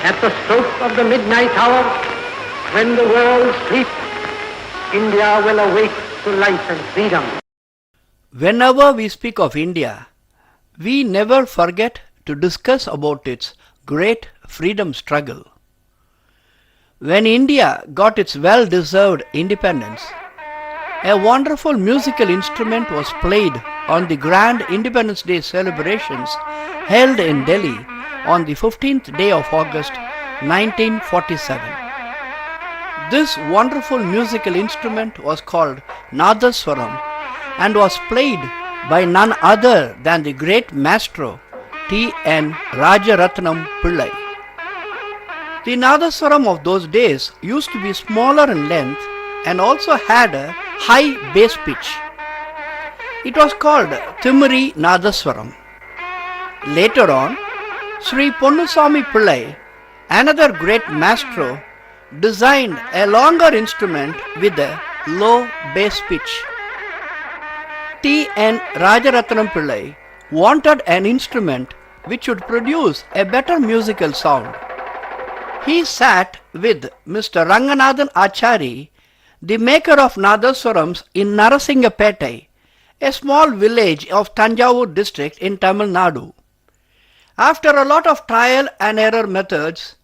At the stroke of the midnight hour, when the world sleeps, India will awake to life and freedom. Whenever we speak of India, we never forget to discuss about its great freedom struggle. When India got its well-deserved independence, a wonderful musical instrument was played on the grand Independence Day celebrations held in Delhi on the 15th day of August 1947. This wonderful musical instrument was called Nadaswaram and was played by none other than the great maestro T.N. Rajaratnam Pillai. The Nadaswaram of those days used to be smaller in length and also had a high bass pitch. It was called Thimiri Nadaswaram. Later on, Sri Ponnuswamy Pillai, another great maestro, designed a longer instrument with a low bass pitch. T.N. Rajaratnam Pillai wanted an instrument which would produce a better musical sound. He sat with Mr. Ranganathan Achari, the maker of Nadaswarams, in Narasingapetai, a small village of Tanjavur district in Tamil Nadu. After a lot of trial and error methods,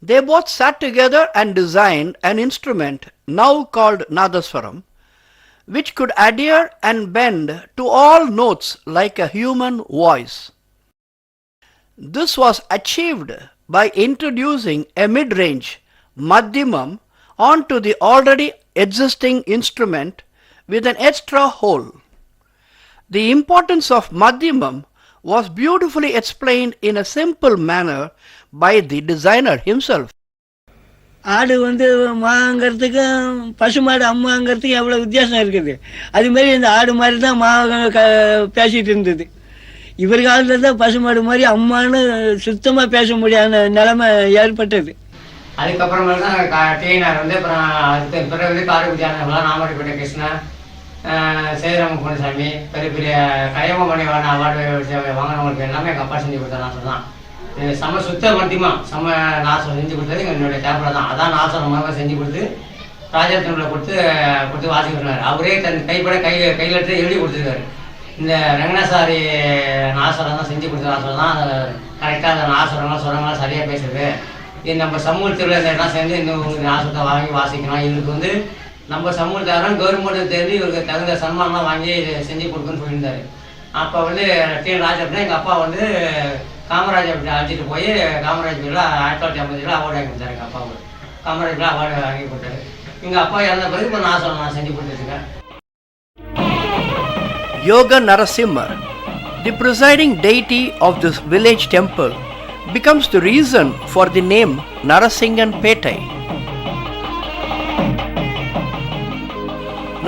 they both sat together and designed an instrument now called Nadaswaram, which could adhere and bend to all notes like a human voice. This was achieved by introducing a mid-range, Madhyamam, onto the already existing instrument with an extra hole. The importance of Madhyamam was beautifully explained in a simple manner by the designer himself. ஆடு மாங்கிறதுக்கும் பசுமாடு அம்மாங்கிறதுக்கும் எவ்வளோ வித்தியாசம் இருக்குது. அதுமாரி இந்த ஆடு மாதிரி தான் பேசிகிட்டு இருந்தது. இவர் காலத்தில் தான் பசுமாடு மாதிரி அம்மானு சுத்தமாக பேச முடியாத நிலைமை ஏற்பட்டது. அதுக்கப்புறமேல தான் டிஎன்ஆர் அப்புறம் அதுக்கு பிறகு காரைக்குடியானவங்களாம் நாமடிப்பட்ட கிருஷ்ணா, சேதுராம பொன்னுசாமி, பெரிய பெரிய கயமணி அவார்டு வாங்கினவங்களுக்கு எல்லாமே எங்கள் அப்பா செஞ்சு கொடுத்த நாசம் தான். செம்ம சுத்த மத்தியமா செம்ம நாசம் செஞ்சு கொடுத்தது என்னுடைய டேப்பில் தான். அதான் நாசம் மாதிரி செஞ்சு கொடுத்து ராஜரத்னத்தில் கொடுத்து வாசிக்கிறார். அவரே தன் கையில் எழுதி கொடுத்துருக்காரு. இந்த ரங்கநாசாரி நாசரம் தான் செஞ்சு கொடுத்த நாசரம் தான் கரெக்டாக அந்த நாசரங்களாம் சுரங்களாம் சரியாக பேசுறது. இது நம்ம சமூகத்தில் இந்த இடம் சேர்ந்து இன்னும் நாசத்தை வாங்கி வாசிக்கணும். இவருக்கு நம்ம சமூகத்தாரும் கவர்மெண்ட்டு தெரிஞ்சு இவருக்கு தகுந்த சன்மானம்லாம் வாங்கி செஞ்சு கொடுக்குன்னு சொல்லியிருந்தாரு. அப்போ டி.என். ராஜா எங்கள் அப்பா காமராஜ் அழைச்சிட்டு போய் காமராஜ் பிள்ளை 1950 அவார்டு வாங்கி கொடுத்தாரு. எங்கள் அப்பாவுக்கு காமராஜ் பிள்ளை அவார்டு வாங்கி கொடுத்தாரு. எங்கள் அப்பா இறந்த பிறகு இப்போ நான் செஞ்சு கொடுத்துருக்கேன். Yoga Narasimha, the presiding deity of this village temple, becomes the reason for the name Narasinganpetai.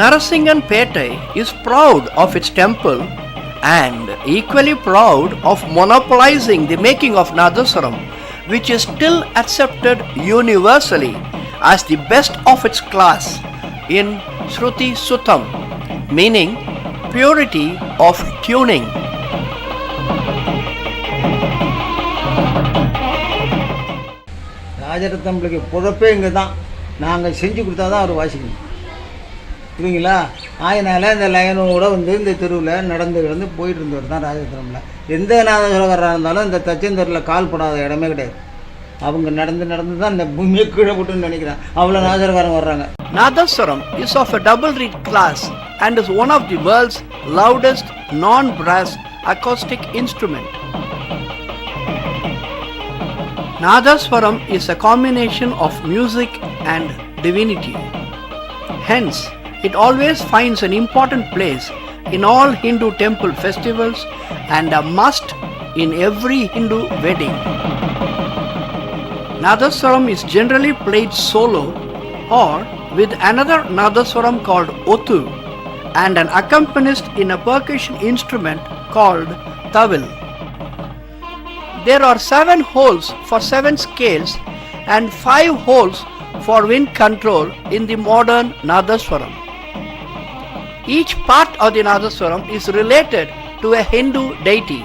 Narasinganpetai is proud of its temple and equally proud of monopolizing the making of Nadaswaram, which is still accepted universally as the best of its class in Shruti Sutam, meaning purity of tuning. ராஜரத்னம்களுக்கு பொழப்பே இங்கே தான். நாங்கள் செஞ்சு கொடுத்தா தான் அவர் வாசிக்கணும். புரியுங்களா? அதனால் இந்த லைனோட இந்த தெருவில் நடந்து போயிட்டு இருந்தவர் தான் ராஜரத்னமில். எந்த நாதஸ்வரக்காரராக இருந்தாலும் இந்த தச்சந்தரில் கால் படாத இடமே கிடையாது. அவங்க நடந்து தான் இந்த பூமியை கீழே போட்டுன்னு நினைக்கிறேன். அவ்வளோ நாதஸ்வரக்காரங்க வர்றாங்க. Nadaswaram is of a double reed class and is one of the world's loudest non-brass acoustic instrument. Nadaswaram is a combination of music and divinity. Hence, it always finds an important place in all Hindu temple festivals and a must in every Hindu wedding. Nadaswaram is generally played solo or with another Nadaswaram called Othu and an accompanist in a percussion instrument called Tawil. There are 7 holes for 7 scales and 5 holes for wind control in the modern Nadaswaram. Each part of the Nadaswaram is related to a Hindu deity.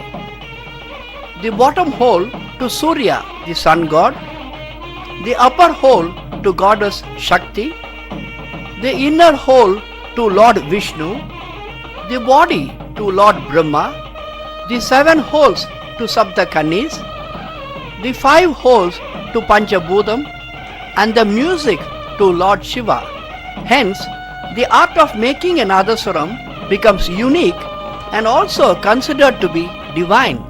The bottom hole to Surya, the sun god, the upper hole to goddess Shakti, the inner hole to Lord Vishnu, the body to Lord Brahma, the 7 holes to Saptakanis, the 5 holes to Panchabhudam, and the music to Lord Shiva. Hence, the art of making an Nadaswaram becomes unique and also considered to be divine.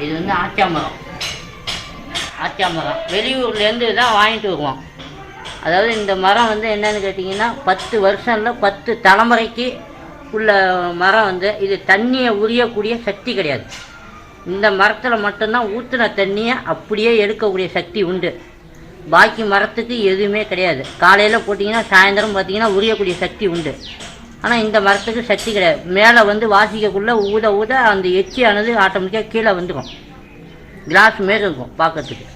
இது வந்து ஆச்சாமரம். வெளியூர்லேருந்து தான் வாங்கிட்டு வருவோம். அதாவது இந்த மரம் வந்து என்னன்னு கேட்டிங்கன்னா 10 வருஷம்ல 10 தலைமுறைக்கு உள்ள மரம் வந்து இது தண்ணியை உரியக்கூடிய சக்தி கிடையாது. இந்த மரத்தில் மட்டும்தான் ஊற்றின தண்ணியை அப்படியே எடுக்கக்கூடிய சக்தி உண்டு. பாக்கி மரத்துக்கு எதுவுமே கிடையாது. காலையில் போட்டிங்கன்னா சாயந்தரம் பார்த்திங்கன்னா உரியக்கூடிய சக்தி உண்டு. ஆனால் இந்த மரத்துக்கு சக்தி கிடையாது. மேலே வந்து வாசிக்கக்குள்ளே ஊத ஊத அந்த எச்சியானது ஆட்டோமேட்டிக்காக கீழே வந்துடும். கிளாஸ் மாரி இருக்கும் பார்க்கறதுக்கு.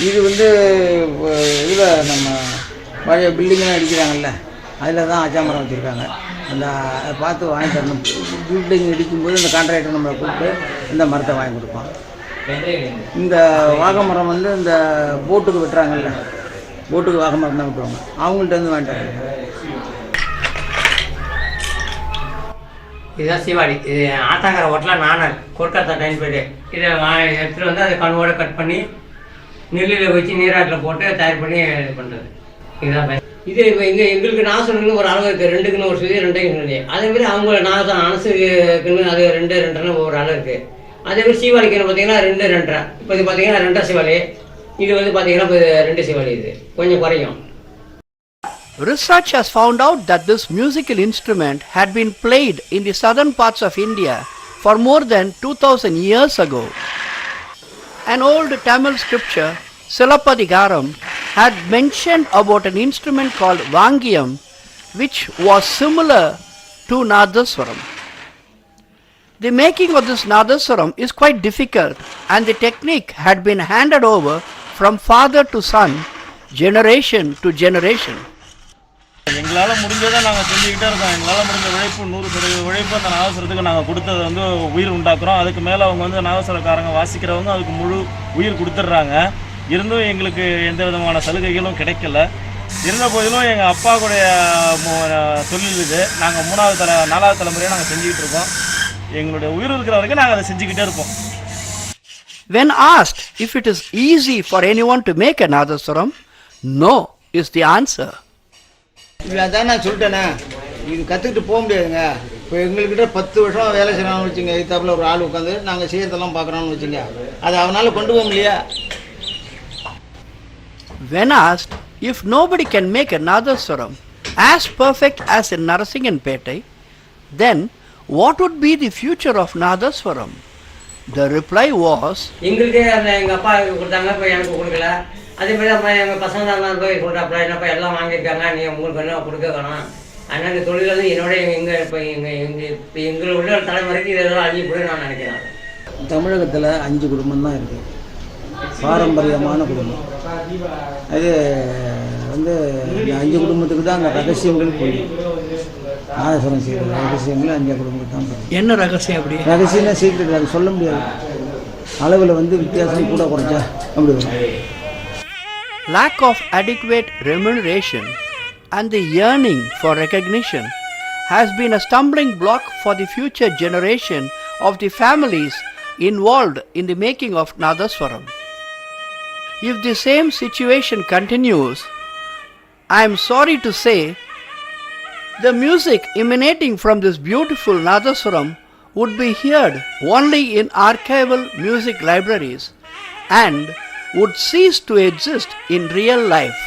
இது வந்து இதில் நம்ம பழைய பில்டிங்லாம் அடிக்கிறாங்கல்ல, அதில் தான் ஆச்சாமரம் வச்சுருக்காங்க. அந்த அதை பார்த்து வாங்கி தரணும். பில்டிங் இடிக்கும்போது இந்த கான்ட்ராக்டர் நம்மளை கூப்பிட்டு இந்த மரத்தை வாங்கி கொடுப்பான். இந்த வாகமரம் வந்து இந்த போட்டுக்கு வெட்டுறாங்கல்ல, போட்டுக்கு வாகமரம் தான் வெட்டுவாங்க. அவங்கள்ட்ட வந்து வாங்கிட்டு வராங்க. இதுதான் சிவாடி. இது ஆத்தாங்கிற ஹோட்டலில் நானல் கொல்கத்தா டைம் போய்ட்டு இதை எடுத்துகிட்டு வந்து அதை கண்வோடு கட் பண்ணி நெல்லில் வச்சு நீராட்டில் போட்டு தயார் பண்ணி இது பண்ணுறது. இதுதான் இது இப்போ இங்கே எங்களுக்கு நாசனுக்குன்னு ஒரு அளவு இருக்குது. 2க்குன்னு ஒரு சுதி 2க்கு சுதி. அதேமாதிரி அவங்க நாசம் அனசுக்குன்னு அது 2 2 ஒரு அளவு இருக்குது. அதேமாதிரி சீவாளிக்குன்னு பார்த்தீங்கன்னா 2 2.5. இப்போ இது பார்த்தீங்கன்னா 2 சிவாலி. இது வந்து பார்த்தீங்கன்னா இப்போ 2 சிவாலி. இது கொஞ்சம் குறையும். Research has found out that this musical instrument had been played in the southern parts of India for more than 2000 years ago. An old Tamil scripture, Silappadigaram, had mentioned about an instrument called Vangiyam, which was similar to Nadaswaram. The making of this Nadaswaram is quite difficult, and the technique had been handed over from father to son, generation to generation. எங்களால் முடிஞ்சதை நாங்கள் செஞ்சுக்கிட்டே இருக்கோம். எங்களால் முடிஞ்ச உழைப்பு 100% உழைப்பு அந்த நாதஸ்வரத்துக்கு நாங்கள் கொடுத்ததை வந்து உயிர் உண்டாக்குறோம். அதுக்கு மேலே அவங்க வந்து நாதஸ்வரக்காரங்க வாசிக்கிறவங்க அதுக்கு முழு உயிர் கொடுத்துட்றாங்க. இருந்தும் எங்களுக்கு எந்த விதமான சலுகைகளும் கிடைக்கல. இருந்த போதிலும் எங்கள் அப்பாவுடைய தொழில் இது. நாங்கள் 4வது தலைமுறையாக நாங்கள் செஞ்சுக்கிட்டு இருக்கோம். எங்களுடைய உயிர் இருக்கிற வரைக்கும் நாங்கள் அதை செஞ்சுக்கிட்டே இருப்போம். When asked if it is easy for anyone to make a Nadaswaram, no is the answer. இல்லை, அதான் நான் சொல்லிட்டேனே, இது கற்றுக்கிட்டு போக முடியாதுங்க. இப்போ எங்கள்கிட்ட 10 வருஷம் வேலை செய்யணும்னு வச்சுங்க, இதுத்தாப்பில் ஒரு ஆள் உட்காந்து நாங்கள் செய்கிறதெல்லாம் பார்க்குறோன்னு வச்சுங்க, அது அவனால் கொண்டு போக முடியா. When asked if nobody can make a Nadaswaram as perfect as in Narasinganpettai, then what would be the future of Nadaswaram? The reply was, எங்களுக்கே அந்த எங்கள் அப்பா கொடுத்தாங்க, இப்போ எனக்கு கொடுக்கல. அதே மாதிரி அப்போ எங்கள் பசங்க தான் போய் சொல்கிறாப்பா, என்னப்பா எல்லாம் வாங்கியிருக்காங்க, நீ உங்களுக்கு என்ன கொடுக்க வேணாம். அதனால் இந்த தொழில் வந்து என்னோட எங்களோட தலைமுறைக்கு இதெல்லாம் அழிஞ்சு போய் நான் நினைக்கிறேன். தமிழகத்தில் 5 குடும்பம் தான் இருக்குது, பாரம்பரியமான குடும்பம். அது வந்து இந்த 5 குடும்பத்துக்கு தான் அந்த ரகசியங்கள் போயிடும். நாதஸ்வரம் செய்கிற ரகசியங்கள் 5 குடும்பத்துக்கு தான் போயிடும். என்ன ரகசியம்? அப்படி ரகசியம்னா சீக்கிரம் அது சொல்ல முடியாது. அளவில் வந்து வித்தியாசம் கூட குறைச்சா அப்படி வரும். Lack of adequate remuneration and the yearning for recognition has been a stumbling block for the future generation of the families involved in the making of Nadaswaram. If the same situation continues, I am sorry to say, the music emanating from this beautiful Nadaswaram would be heard only in archival music libraries and would cease to exist in real life.